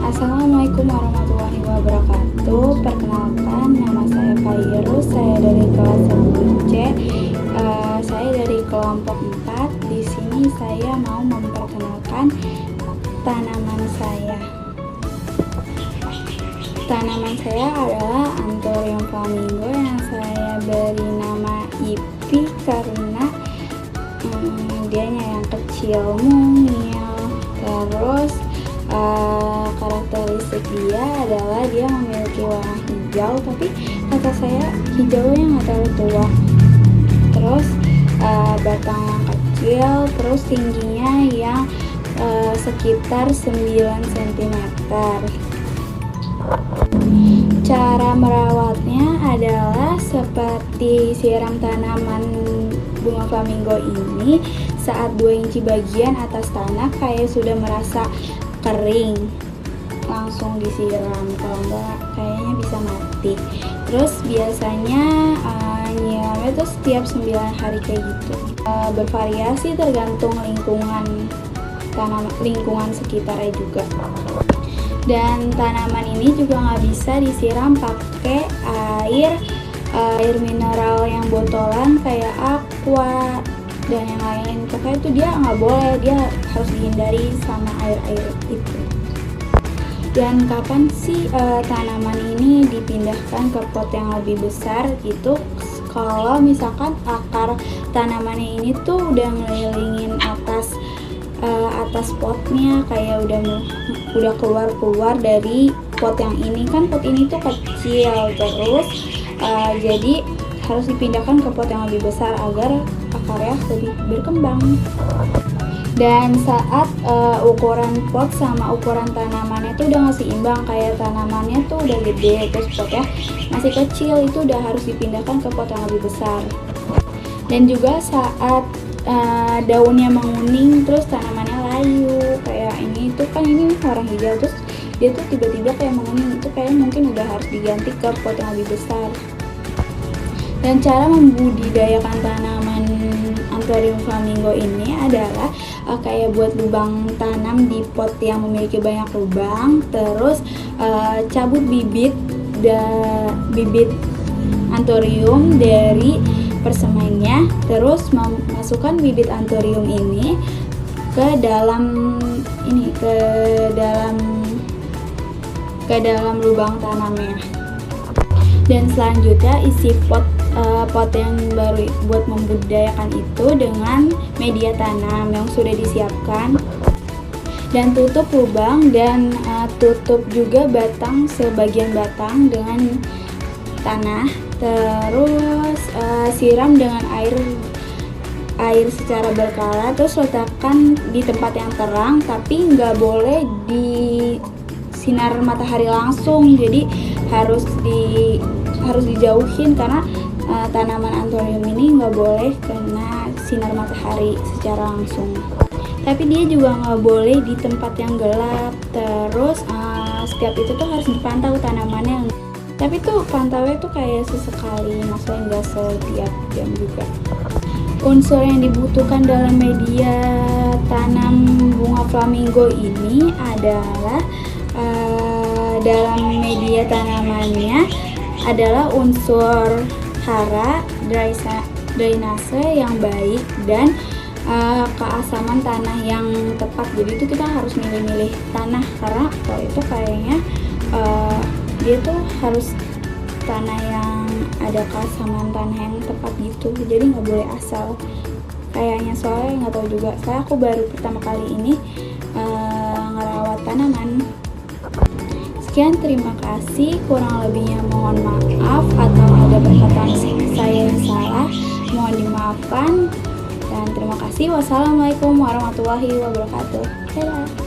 Assalamualaikum warahmatullahi wabarakatuh. Perkenalkan, nama saya Fairuz. Saya dari kelas 1C. Saya dari kelompok 4. Di sini saya mau memperkenalkan tanaman saya. Tanaman saya adalah Anthurium flamingo yang saya beri nama Ipi karena dianya yang kecil, mungil. Terus karakteristik dia adalah dia memiliki warna hijau, tapi kata saya hijaunya nggak terlalu tua. Terus batang yang kecil, terus tingginya yang sekitar 9 cm. Cara merawatnya adalah seperti siram tanaman bunga flamingo ini saat 2 inci bagian atas tanah kayak sudah merasa kering, langsung disiram, kalau enggak kayaknya bisa mati. Terus biasanya nyiramnya tuh setiap 9 hari kayak gitu. Bervariasi tergantung lingkungan sekitarnya juga. Dan tanaman ini juga nggak bisa disiram pakai air mineral yang botolan kayak aqua dan yang lain. Pokoknya itu dia nggak boleh, dia harus dihindari sama air itu. Dan kapan sih tanaman ini dipindahkan ke pot yang lebih besar gitu? Kalau misalkan akar tanamannya ini tuh udah ngelilingin atas potnya, kayak udah keluar dari pot yang ini. Kan pot ini tuh kecil, terus jadi harus dipindahkan ke pot yang lebih besar agar akarnya lebih berkembang. Dan saat ukuran pot sama ukuran tanamannya tuh udah nggak seimbang, kayak tanamannya tuh udah gede terus potnya masih kecil, itu udah harus dipindahkan ke pot yang lebih besar. Dan juga saat daunnya menguning terus tanamannya layu kayak ini tuh, kan ini warna hijau terus dia tuh tiba-tiba kayak menguning, itu kayak mungkin udah harus diganti ke pot yang lebih besar. Dan cara membudidayakan tanaman Anthurium flamingo ini adalah kayak buat lubang tanam di pot yang memiliki banyak lubang, terus cabut bibit Anthurium dari persemennya, terus masukkan bibit Anthurium ini ke dalam lubang tanamnya. Dan selanjutnya isi pot yang baru buat membudidayakan itu dengan media tanam yang sudah disiapkan, dan tutup lubang dan tutup juga sebagian batang dengan tanah. Terus siram dengan air secara berkala, terus letakkan di tempat yang terang, tapi nggak boleh di sinar matahari langsung, jadi harus dijauhin karena tanaman Anthurium ini nggak boleh kena sinar matahari secara langsung. Tapi dia juga nggak boleh di tempat yang gelap. Terus setiap itu tuh harus dipantau tanamannya. Tapi tuh pantaunya tuh kayak sesekali, maksudnya nggak setiap jam juga. Unsur yang dibutuhkan dalam media tanam bunga flamingo ini adalah dalam media tanamannya adalah unsur hara, drainase yang baik, dan keasaman tanah yang tepat. Jadi itu kita harus milih-milih tanah, karena kalau itu kayaknya dia tuh harus tanah yang ada keasaman tanah yang tepat gitu, jadi nggak boleh asal kayaknya. Soalnya nggak tahu juga, aku baru pertama kali ini ngerawat tanaman. Sekian, terima kasih. Kurang lebihnya mohon maaf, atau ada perkataan saya yang salah mohon dimaafkan. Dan terima kasih. Wassalamualaikum warahmatullahi wabarakatuh. Dadah.